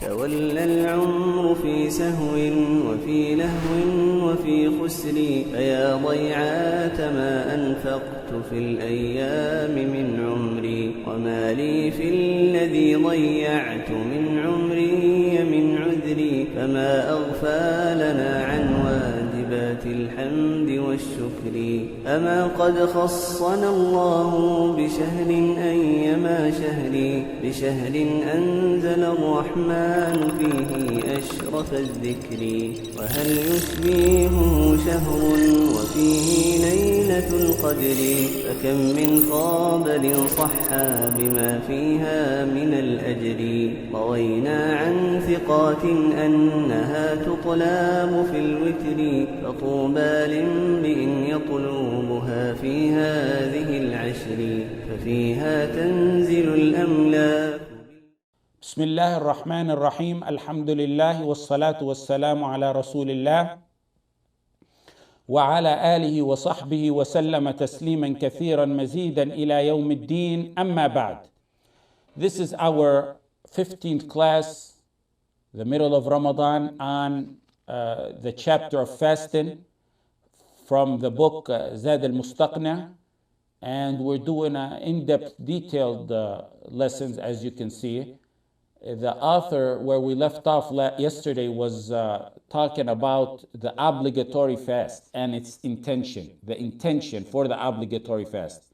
تولى العمر في سهو وفي لهو وفي خسر، فيا ضيعات ما أنفقت في الأيام من عمري، وما لي في الذي ضيعت من عمري من عذري، فما أغفى لنا عن واجبات الحمد والشكر. أما قد خصنا الله بشهر أيما شهر، بشهر أنزل الرحمن فيه أشرف الذكر، وهل يشبهه شهر وفيه ليلة القدر، فكم من خابر صحى بما فيها من الأجر، روينا عن ثقات أنها تطلب في الوتر، فطوبى لامرئ يطلبها في هذه العشر، ففيها تنزل الأملاك. بسم الله الرحمن الرحيم. الحمد لله والصلاة والسلام على رسول الله وعلى آله وصحبه وسلم تسليما كثيرا مزيدا إلى يوم الدين. أما بعد. This is our 15th class, the middle of Ramadan, on the chapter of fasting from the book Zaad Al-Mustaqni, and we're doing in-depth detailed lessons, as you can see. The author, where we left off yesterday, was talking about the obligatory fast and its intention, the intention for the obligatory fast.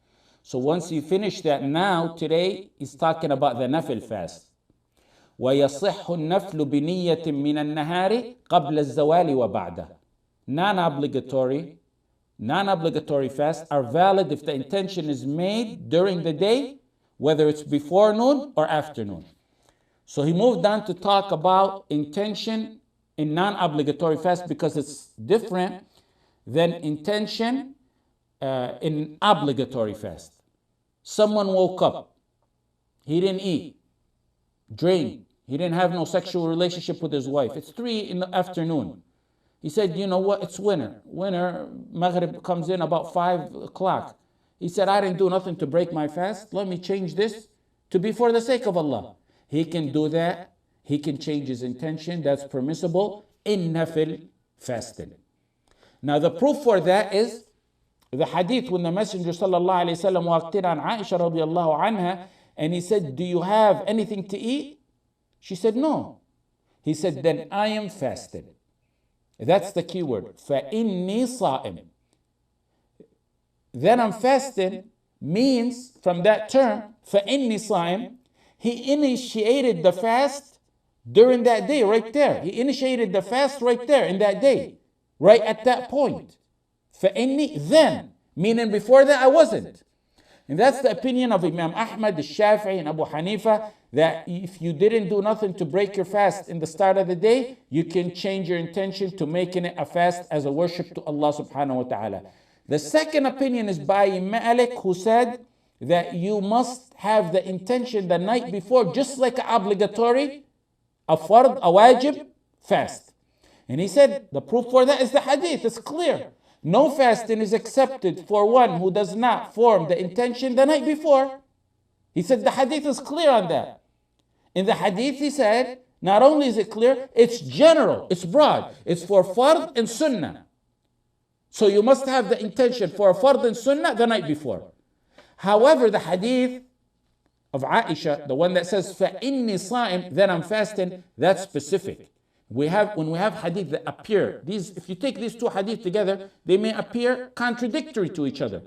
So once you finish that, now today he's talking about the nafil fast. وَيَصِحُّ النَّفْلُ بِنِيَّةٍ مِّنَ النَّهَارِ قَبْلَ الزَّوَالِ وَبَعْدَهُ. Non-obligatory fasts are valid if the intention is made during the day, whether it's before noon or afternoon. So he moved on to talk about intention in non-obligatory fast because it's different than intention in obligatory fast. Someone woke up, he didn't eat, drink, he didn't have no sexual relationship with his wife. It's 3 in the afternoon. He said, you know what, it's winter. Maghrib comes in about 5 o'clock. He said, I didn't do nothing to break my fast. Let me change this to be for the sake of Allah. He can do that. He can change his intention. That's permissible in nafil fasting. Now the proof for that is the hadith when the Messenger sallallahu alayhi wa sallam walked in on Aisha radiallahu anha, and he said, do you have anything to eat? She said, no. He said, then I am fasting. That's the key word. فَإِنِّي صَائِمٌ. Then I'm fasting means, from that term, فَإِنِّي صَائِمٌ, he initiated the fast during that day, right there. He initiated the fast right there in that day, right at that point. فَإِنِّي, then, meaning before that I wasn't. And that's the opinion of Imam Ahmad, the Shafi'i, and Abu Hanifa, that if you didn't do nothing to break your fast in the start of the day, you can change your intention to making it a fast as a worship to Allah subhanahu wa ta'ala. The second opinion is by Malik, who said that you must have the intention the night before, just like an obligatory, a fard, a wajib fast. And he said the proof for that is the hadith. It's clear. No fasting is accepted for one who does not form the intention the night before. He said the hadith is clear on that. In the hadith he said, not only is it clear, it's general, it's broad. It's for fard and sunnah. So you must have the intention for a fard and sunnah the night before. However, the hadith of Aisha, the one that says, فَإِنِّي صَائِمٌ, then I'm fasting, that's specific. When we have hadith that appear, if you take these two hadith together, they may appear contradictory to each other.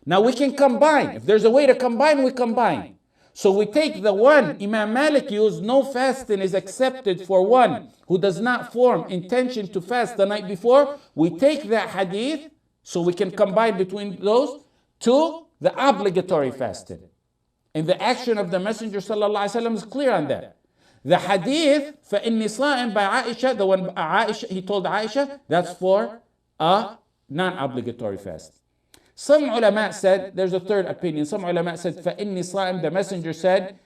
Now we can combine. If there's a way to combine, we combine. So we take the one Imam Malik used, no fasting is accepted for one who does not form intention to fast the night before. We take that hadith, so we can combine between those, to the obligatory fasting. And the action of the Messenger sallallahu alaihi wasallam is clear on that. The hadith, فَإِنِّي صَائِمٌ, by Aisha, the one Aisha, he told Aisha, that's for a non-obligatory fast. Some ulama said, there's a third opinion, some ulama said, فَإِنِّي صَائِمٌ, the Messenger said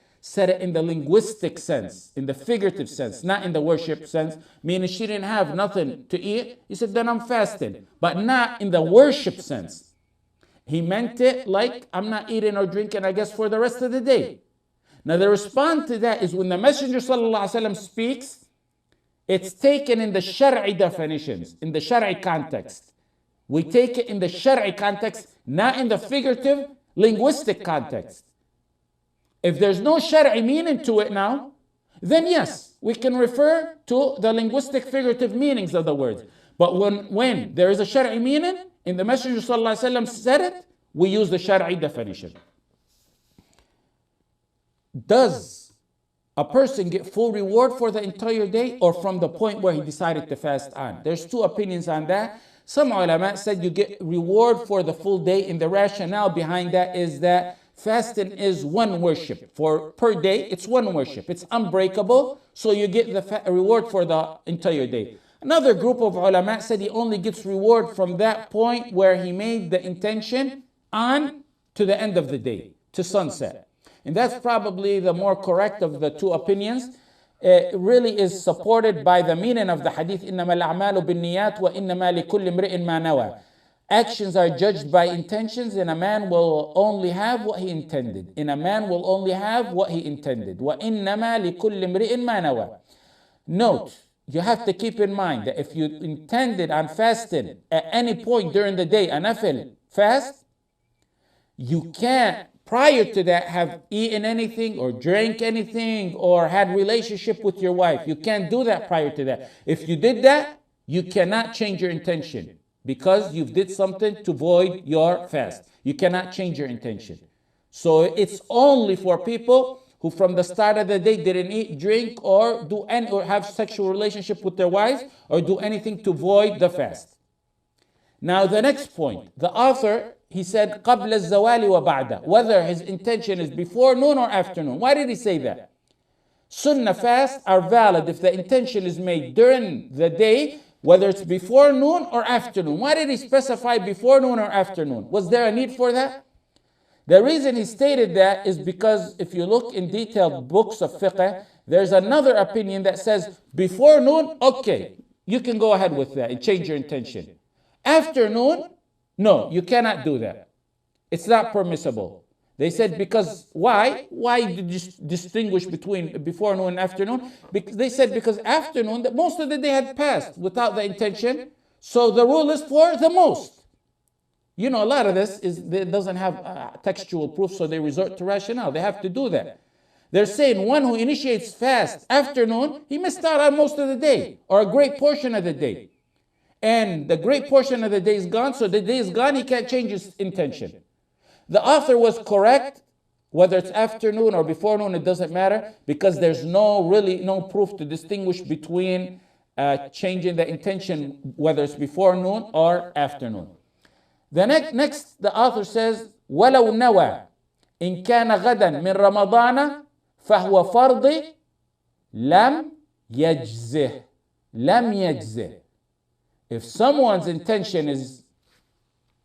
it in the linguistic sense, in the figurative sense, not in the worship sense, meaning she didn't have nothing to eat. He said, then I'm fasting, but not in the worship sense. He meant it like, I'm not eating or drinking, I guess, for the rest of the day. Now the response to that is when the Messenger ﷺ speaks, it's taken in the Shar'i definitions, in the Shar'i context. We take it in the Shar'i context, not in the figurative, linguistic context. If there's no Shar'i meaning to it now, then yes, we can refer to the linguistic figurative meanings of the words. But when there is a Shar'i meaning, and the Messenger ﷺ said it, we use the Shar'i definition. Does a person get full reward for the entire day or from the point where he decided to fast on? There's two opinions on that. Some ulama said you get reward for the full day, and the rationale behind that is that fasting is one worship. Per day, it's one worship. It's unbreakable, so you get the reward for the entire day. Another group of ulama said he only gets reward from that point where he made the intention on to the end of the day, to sunset. And that's probably the more correct of the two opinions. It really is supported by the meaning of the hadith, إِنَّمَا الْأَعْمَالُ بِالنِّيَّاتِ وَإِنَّمَا لِكُلِّ امْرِئٍ مَّا نَوَى. Actions are judged by intentions, and a man will only have what he intended. And a man will only have what he intended. وَإِنَّمَا لِكُلِّ امْرِئٍ مَّا نَوَى. Note, you have to keep in mind that if you intended on fasting at any point during the day, a nafil fast, you can't prior to that have eaten anything or drank anything or had relationship with your wife. You can't do that prior to that. If you did that, you cannot change your intention because you did something to void your fast. You cannot change your intention. So it's only for people who from the start of the day didn't eat, drink, or have sexual relationship with their wives or do anything to void the fast. Now the next point, the author, he said, قَبْلَ الزَّوَالِ وَبَعْدَ, whether his intention is before noon or afternoon. Why did he say that? Sunnah fasts are valid if the intention is made during the day, whether it's before noon or afternoon. Why did he specify before noon or afternoon? Was there a need for that? The reason he stated that is because if you look in detailed books of fiqh, there's another opinion that says before noon, okay, you can go ahead with that and change your intention. Afternoon, no, you cannot do that. It's not permissible. They said because, why? Why did you distinguish between before noon and afternoon? They said because afternoon, most of the day had passed without the intention, so the rule is for the most. You know, a lot of this doesn't have textual proof, so they resort to rationale. They have to do that. They're saying one who initiates fast afternoon, he missed out on most of the day, or a great portion of the day. And the great portion of the day is gone, so the day is gone, he can't change his intention. The author was correct, whether it's afternoon or before noon, it doesn't matter, because there's no proof to distinguish between changing the intention, whether it's before noon or afternoon. The next, the author says, وَلَوْ نَوَى إِنْ كَانَ غَدًا مِنْ رَمَضَانَ فَهُوَ فَرْضِ لَمْ يَجْزِهِ. لَمْ يَجْزِهِ. If someone's intention is,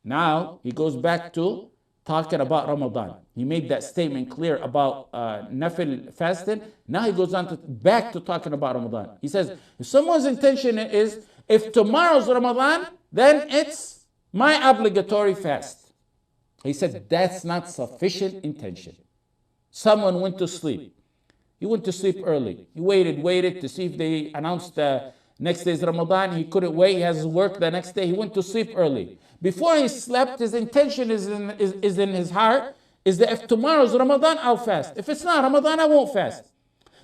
now he goes back to talking about Ramadan. He made that statement clear about nafil fasting. Now he goes on back to talking about Ramadan. He says, if someone's intention is, if tomorrow's Ramadan, then it's my obligatory fast. He said, that's not sufficient intention. Someone went to sleep. He went to sleep early. He waited to see if they announced the next day's Ramadan. He couldn't wait. He has work the next day. He went to sleep early. Before he slept, his intention is in his heart, is that if tomorrow's Ramadan, I'll fast. If it's not Ramadan, I won't fast.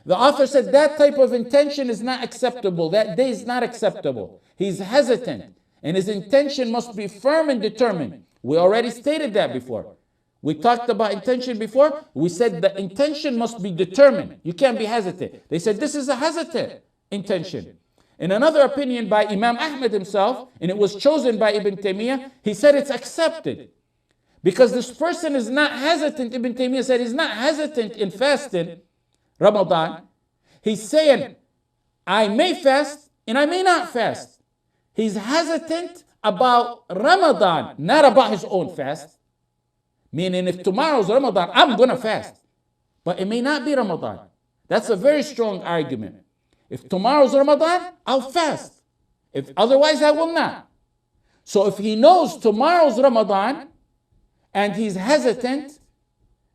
The author said that type of intention is not acceptable. That day is not acceptable. He's hesitant. And his intention must be firm and determined. We already stated that before. We talked about intention before. We said the intention must be determined. You can't be hesitant. They said this is a hesitant intention. In another opinion by Imam Ahmad himself, and it was chosen by Ibn Taymiyyah, he said it's accepted. Because this person is not hesitant. Ibn Taymiyyah said he's not hesitant in fasting Ramadan. He's saying, I may fast and I may not fast. He's hesitant about Ramadan, not about his own fast. Meaning if tomorrow's Ramadan, I'm going to fast. But it may not be Ramadan. That's a very strong argument. If tomorrow's Ramadan, I'll fast. If otherwise, I will not. So if he knows tomorrow's Ramadan and he's hesitant,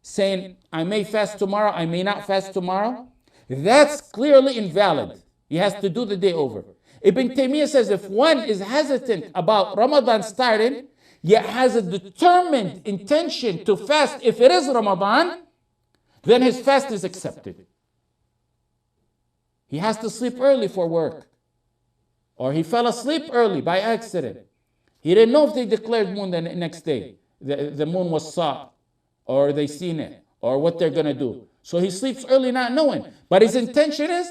saying, I may fast tomorrow, I may not fast tomorrow, that's clearly invalid. He has to do the day over. Ibn Taymiyyah says if one is hesitant about Ramadan starting, yet has a determined intention to fast if it is Ramadan, then his fast is accepted. He has to sleep early for work. Or he fell asleep early by accident. He didn't know if they declared moon the next day. The moon was saw, or they seen it, or what they're going to do. So he sleeps early not knowing. But his intention is,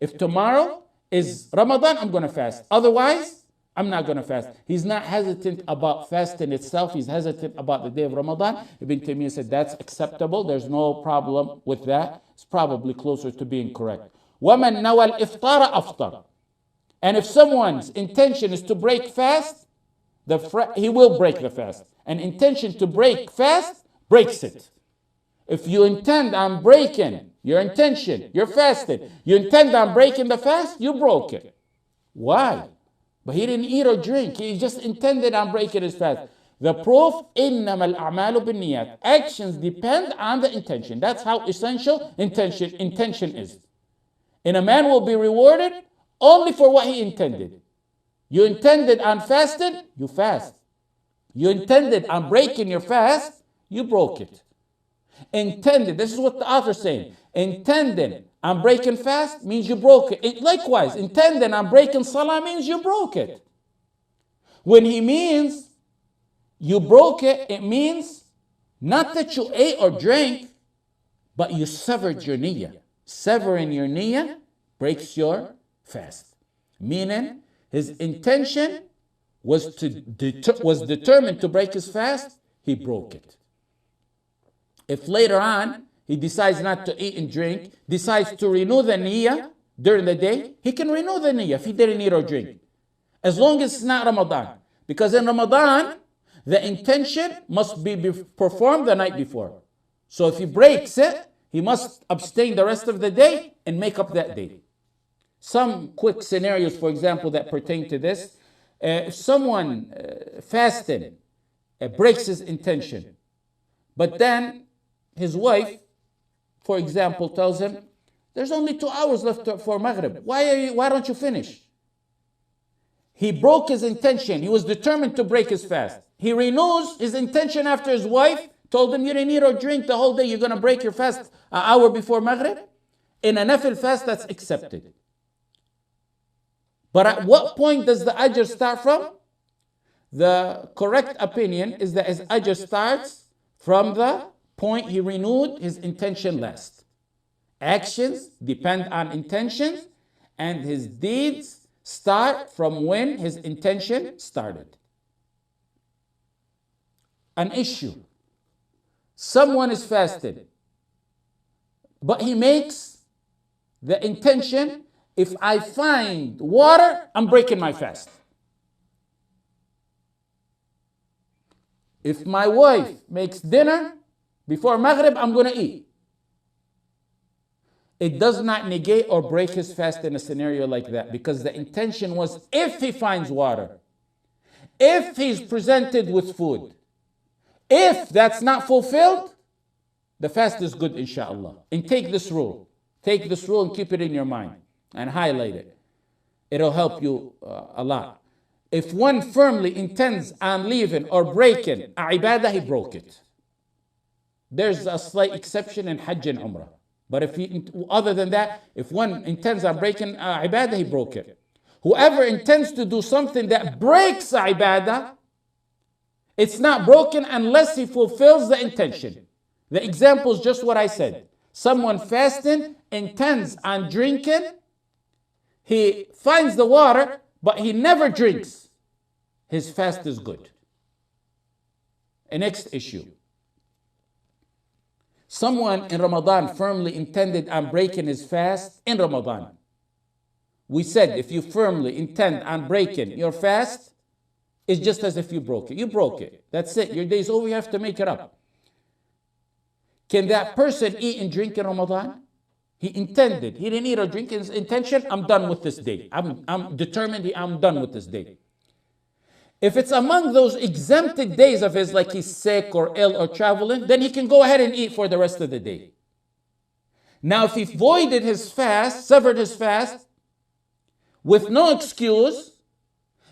if tomorrow is Ramadan, I'm going to fast. Otherwise, I'm not going to fast. He's not hesitant about fasting itself. He's hesitant about the day of Ramadan. Ibn Taymiyyah said that's acceptable. There's no problem with that. It's probably closer to being correct. وَمَنْ نَوَى الْإِفْطَارَ أَفْطَرَ. And if someone's intention is to break fast, he will break the fast. An intention to break fast breaks it. If you intend on breaking your intention, you're fasting, you intend on breaking the fast, you broke it. Why? But he didn't eat or drink. He just intended on breaking his fast. The proof, إِنَّمَا الْأَعْمَالُ بِالنِّيَّاتِ. Actions depend on the intention. That's how essential intention is. And a man will be rewarded only for what he intended. You intended on fasting, you fast. You intended on breaking your fast, you broke it. Intended, this is what the author is saying. Intended on breaking fast means you broke it. Likewise, intended on breaking salah means you broke it. When he means you broke it, it means not that you ate or drank, but you severed your niyyah. Severing your niyyah breaks your fast. Meaning, his intention was determined to break his fast, he broke it. If later on he decides not to eat and drink, decides to renew the niyyah during the day, he can renew the niyyah if he didn't eat or drink. As long as it's not Ramadan. Because in Ramadan, the intention must be performed the night before. So if he breaks it, he must abstain the rest of the day and make up that day. Some quick scenarios, for example, that pertain to this. If someone fasting breaks his intention, but then his wife, for example, tells him, there's only 2 hours left for Maghrib. Why don't you finish? He broke his intention. He was determined to break his fast. He renews his intention after his wife told him, you didn't eat or drink the whole day. You're going to break your fast an hour before Maghrib. In a nafil fast, that's accepted. But at what point does the ajr start from? The correct opinion is that his ajr starts from the point he renewed his intention last. Actions depend on intentions, and his deeds start from when his intention started. An issue. Someone is fasted, but he makes the intention, if I find water, I'm breaking my fast. If my wife makes dinner before Maghrib, I'm going to eat. It does not negate or break his fast in a scenario like that, because the intention was if he finds water, if he's presented with food. If that's not fulfilled, the fast is good, inshallah. And take this rule. Take this rule and keep it in your mind and highlight it. It'll help you a lot. If one firmly intends on leaving or breaking a ibadah, he broke it. There's a slight exception in Hajj and Umrah. But other than that, if one intends on breaking a ibadah, he broke it. Whoever intends to do something that breaks a ibadah, it's not broken unless he fulfills the intention. The example is just what I said. Someone fasting intends on drinking. He finds the water, but he never drinks. His fast is good. A next issue. Someone in Ramadan firmly intended on breaking his fast in Ramadan. We said if you firmly intend on breaking your fast, it's just as if you broke it. You broke it. That's it. Your day's over. You have to make it up. Can that person eat and drink in Ramadan? He intended. He didn't eat or drink. His intention, I'm done with this day. I'm determined I'm done with this day. If it's among those exempted days of his, like he's sick or ill or traveling, then he can go ahead and eat for the rest of the day. Now, if he voided his fast, severed his fast, with no excuse,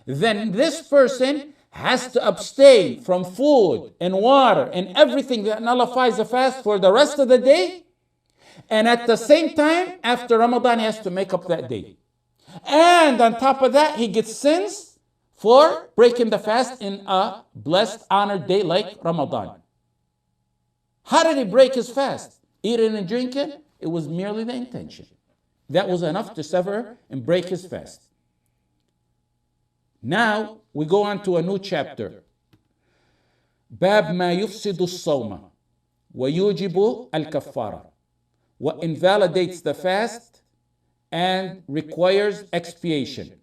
then this person has to abstain from food and water and everything that nullifies the fast for the rest of the day. And at the same time, after Ramadan, he has to make up that day. And on top of that, he gets sins for breaking the fast in a blessed, honored day like Ramadan. How did he break his fast? Eating and drinking? It was merely the intention. That was enough to sever and break his fast. Now we go on to a new chapter. باب ما يفسد الصوم ويوجب الكفارة. What invalidates the fast and requires expiation.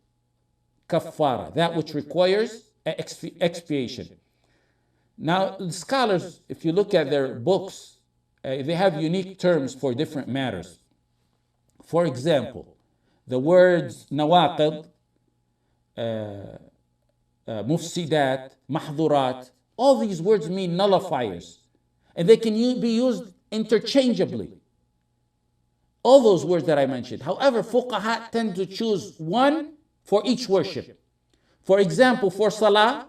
Kafara, that which requires expiation. Now, the scholars, if you look at their books, they have unique terms for different matters. For example, the words nawaqid, mufsidat, mahdurat, all these words mean nullifiers. And they can be used interchangeably. All those words that I mentioned. However, fuqaha tend to choose one for each worship. For example, for salah,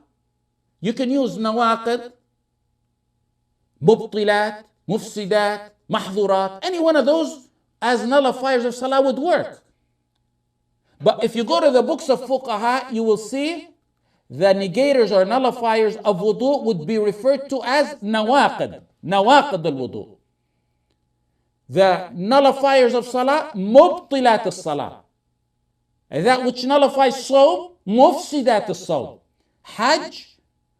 you can use nawaqid, mubtilat, mufsidat, mahdurat. Any one of those as nullifiers of salah would work. But if you go to the books of fuqaha, you will see the negators or nullifiers of wudu would be referred to as nawaqid, nawaqid al-wudu. The nullifiers of salah, mubtilat al-salah. And that which nullifies sawm, mufsidat al-sawm. Hajj,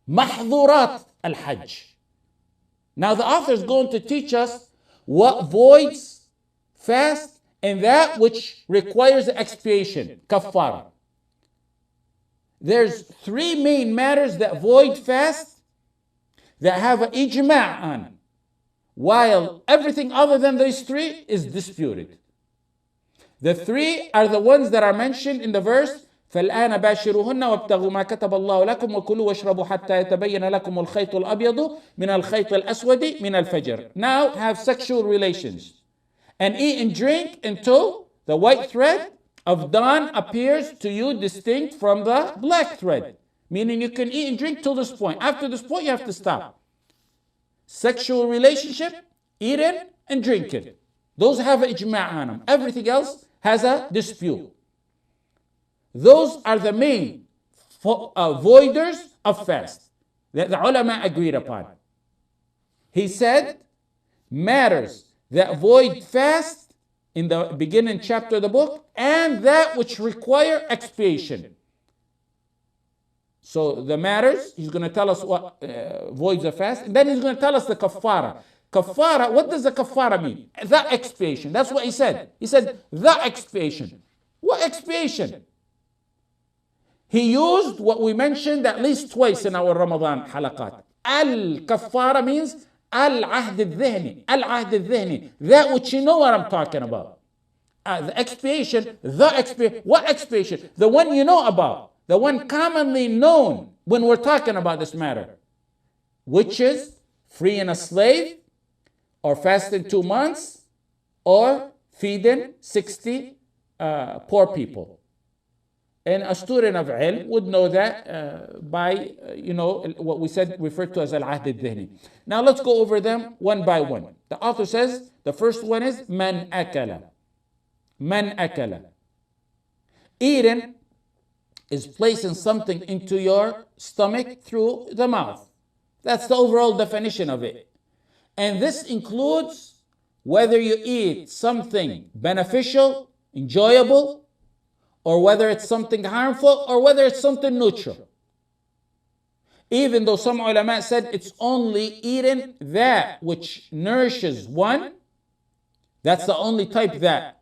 mahdurat al-hajj. Now the author is going to teach us what voids fast and that which requires expiation, kafara. There's three main matters that void fast that have an ijma' on, while everything other than these three is disputed. The three are the ones that are mentioned in the verse فالآن باشروهن وابتغوا ما كتب الله لكم وكلوا واشربوا حتى يتبين لكم الخيط الأبيض من الخيط الأسود من الفجر. Now have sexual relations and eat and drink until the white thread of dawn appears to you distinct from the black thread. Meaning you can eat and drink till this point. After this point you have to stop. Sexual relationship, eating and drinking. Those have an ijma' on them. Everything else has a dispute. Those are the main voiders of fast that the ulama agreed upon. He said, matters that void fast in the beginning chapter of the book and that which require expiation. So the matters, he's going to tell us what voids the fast, and then he's going to tell us the kafara. Kafara, what does the kafara mean? The expiation. That's what he said. He said, the expiation. What expiation? He used what we mentioned at least twice in our Ramadan halaqat. Al-kafara means al-ahd al-dhihni. Al-ahd al-dhihni. That which you know what I'm talking about. The expiation, what expiation? The one you know about. The one commonly known when we're talking about this matter. Which is freeing a slave, or fasting 2 months, or feeding 60 poor people. And a student of ilm would know that by, what we said referred to as al-ahd al-dhihni. Now let's go over them one by one. The author says, the first one is man akala. Man akala. Eating is placing something into your stomach through the mouth. That's the overall definition of it. And this includes whether you eat something beneficial, enjoyable, or whether it's something harmful, or whether it's something neutral. Even though some ulama said it's only eating that which nourishes one, that's the only type that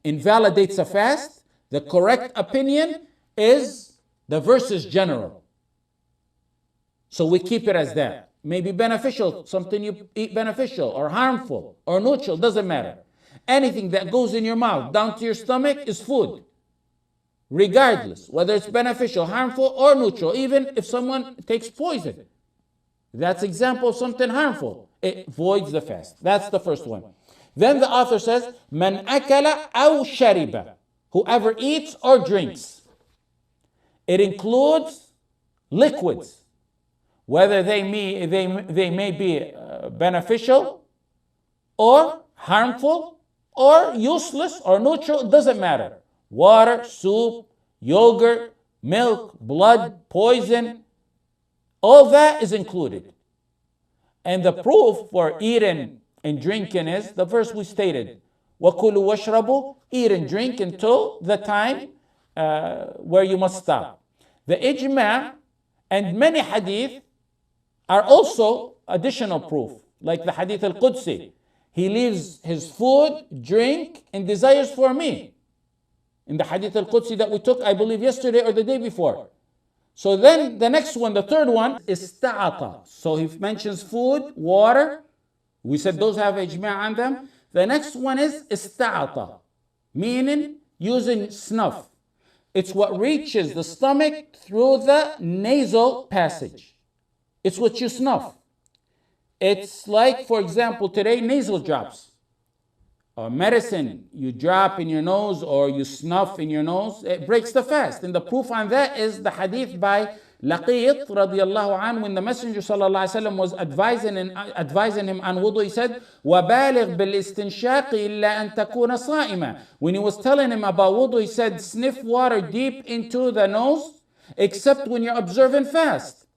invalidates a fast. The correct opinion is the verse is general. So we keep it as that. Maybe beneficial, something you eat beneficial, or harmful, or neutral, doesn't matter. Anything that goes in your mouth down to your stomach is food. regardless whether it's beneficial, harmful, or neutral. Even if someone takes poison, that's example of something harmful, it voids the fast. That's the first one. Then the author says, "Man akala aw shariba," whoever eats or drinks. It includes liquids, whether they may be beneficial or harmful or useless or neutral, it doesn't matter. Water, soup, yogurt, milk, blood, poison, all that is included. And the proof for eating and drinking is the verse we stated. وَكُلُوا وَاشْرَبُوا, eat and drink until the time where you must stop. The ijma' and many hadith are also additional proof, like the hadith al-Qudsi. He leaves his food, drink, and desires for me. In the hadith al-Qudsi that we took, I believe, yesterday or the day before. So then the next one, the third one, is ta'ata. So he mentions food, water. We said those have ijma' on them. The next one is ista'ata, meaning using snuff. It's what reaches the stomach through the nasal passage. It's what you snuff. It's like, for example, today, nasal drops. Or medicine you drop in your nose or you snuff in your nose, it breaks the fast. And the proof on that is the hadith by Laqit radiallahu anhu, when the Messenger sallallahu alaihi wasallam was advising him on wudu, he said, وَبَالِغْ بِالْإِسْتِنْشَاقِ إِلَّا أَن تَكُونَ صَائِمًا. When he was telling him about wudu, he said, sniff water deep into the nose, except when you're observing fast.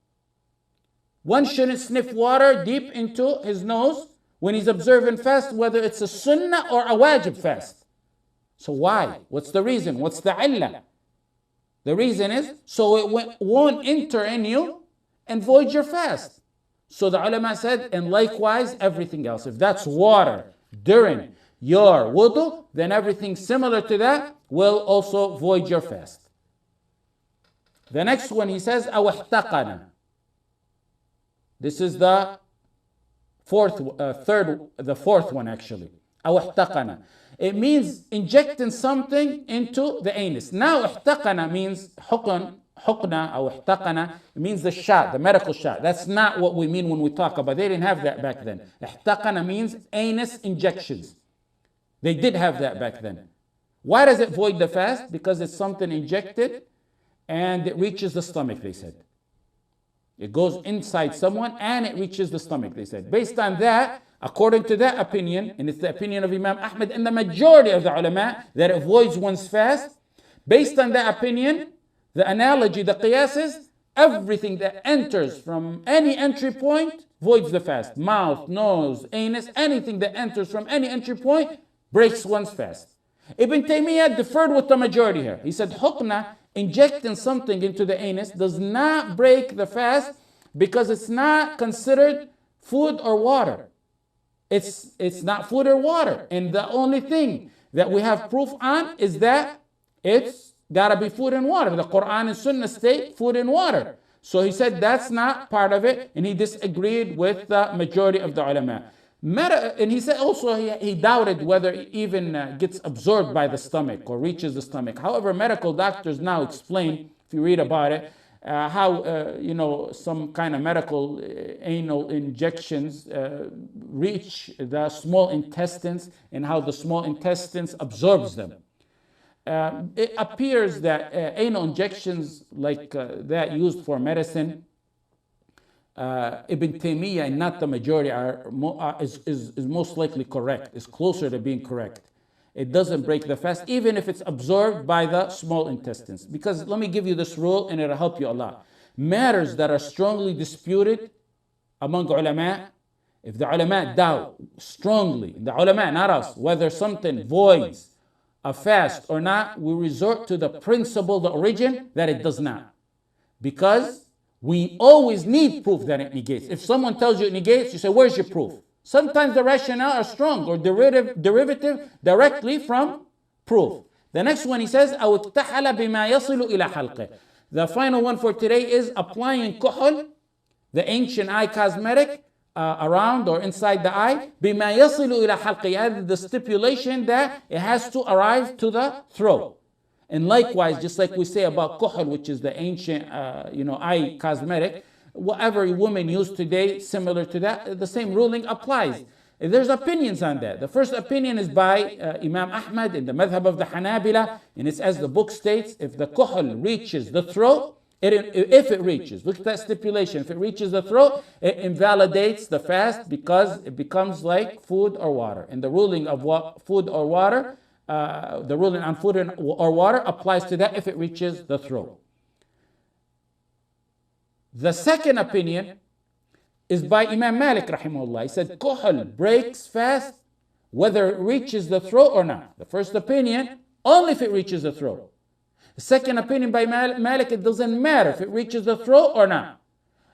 One shouldn't sniff water deep into his nose when he's observing fast, whether it's a sunnah or a wajib fast. So why? What's the reason? What's the illah? The reason is so it won't enter in you and void your fast. So the ulama said, and likewise everything else. If that's water during your wudu, then everything similar to that will also void your fast. The next one he says, أَوْ احْتَقَنَا. This is the fourth one actually. أَوْ احْتَقَنَا. It means injecting something into the anus. Now احتقنا means حقن, حقنة أو احتقنا, it means the shot, the medical shot. That's not what we mean when we talk about. They didn't have that back then. احتقنا means anus injections. They did have that back then. Why does it void the fast? Because it's something injected and it reaches the stomach, they said. It goes inside someone and it reaches the stomach, they said. Based on that, according to that opinion, and it's the opinion of Imam Ahmad and the majority of the ulama, that it voids one's fast. Based on that opinion, the analogy, the qiyas is, everything that enters from any entry point voids the fast. Mouth, nose, anus, anything that enters from any entry point breaks one's fast. Ibn Taymiyyah differed with the majority here. He said, hukna, injecting something into the anus, does not break the fast because it's not considered food or water. It's not food or water. And the only thing that we have proof on is that it's gotta be food and water. The Quran and Sunnah state food and water. So he said that's not part of it, and he disagreed with the majority of the ulama. And he said also he doubted whether it even gets absorbed by the stomach or reaches the stomach. However, medical doctors now explain, if you read about it, how some kind of medical anal injections reach the small intestines and how the small intestines absorbs them. It appears that anal injections like that used for medicine, Ibn Taymiyyah and not the majority is most likely correct, is closer to being correct. It doesn't break the fast, even if it's absorbed by the small intestines. Because let me give you this rule and it'll help you a lot. Matters that are strongly disputed among ulama, if the ulama doubt strongly, the ulama, not us, whether something voids a fast or not, we resort to the principle, the origin, that it does not. Because we always need proof that it negates. If someone tells you it negates, you say, where's your proof? Sometimes the rationale are strong or derivative directly from proof. The next one he says, أو اكتحل بما يصل إلى حلقه. The final one for today is applying kuhul, the ancient eye cosmetic, around or inside the eye. بما يصل إلى حلقه. He added the stipulation that it has to arrive to the throat. And likewise, just like we say about kuhl, which is the ancient, eye cosmetic, whatever women use today, similar to that, the same ruling applies. There's opinions on that. The first opinion is by Imam Ahmad in the madhab of the Hanabila, and it's as the book states, if the kuhl reaches the throat, if it reaches, look at that stipulation, if it reaches the throat, it invalidates the fast because it becomes like food or water. And the ruling of food or water, the ruling on food or water applies to that if it reaches the throat. The second opinion is by Imam Malik rahimahullah. He said kuhl breaks fast whether it reaches the throat or not. The first opinion, only if it reaches the throat. The second opinion by Malik, it doesn't matter if it reaches the throat or not.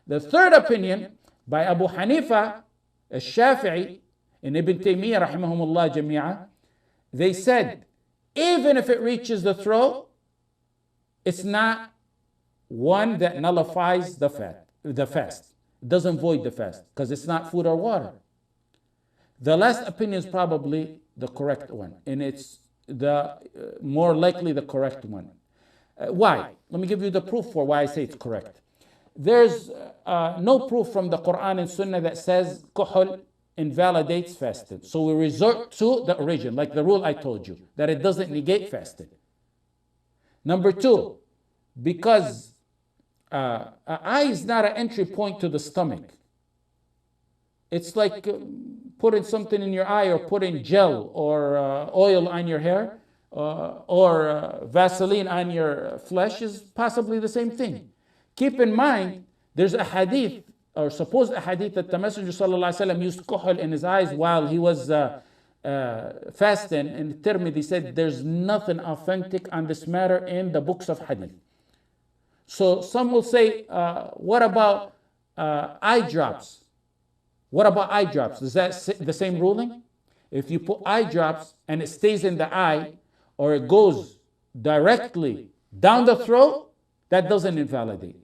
The third opinion by Abu Hanifa, al-Shafi'i, and Ibn Taymiyyah rahimahumullah jami'ah, they said even if it reaches the throat, it's not one that nullifies the fast. It doesn't void the fast because it's not food or water. The last opinion is probably the correct one, and it's the more likely the correct one. Why? Let me give you the proof for why I say it's correct. There's no proof from the Quran and Sunnah that says kuhl invalidates fasting. So we resort to the origin, like the rule I told you, that it doesn't negate fasting. Number two, because eye is not an entry point to the stomach. It's like putting something in your eye or putting gel or oil on your hair or Vaseline on your flesh is possibly the same thing. Keep in mind, there's a hadith or supposed hadith that the Messenger ﷺ used kuhl in his eyes while he was fasting. And Tirmidhi said there's nothing authentic on this matter in the books of hadith. So some will say, what about eye drops? What about eye drops? Is that the same ruling? If you put eye drops and it stays in the eye or it goes directly down the throat, that doesn't invalidate.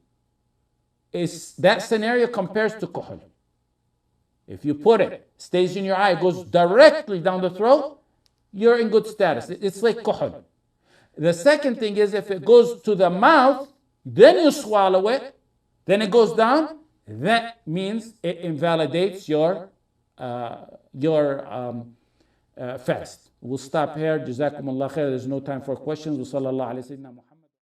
That scenario compares to kuhl. If you put it, stays in your eye, goes directly down the throat, you're in good status. It's like kuhl. The second thing is if it goes to the mouth, then you swallow it, then it goes down, that means it invalidates your fast. We'll stop here. Jazakumullah khair. There's no time for questions. Wa sallallahu alayhi wa sallam.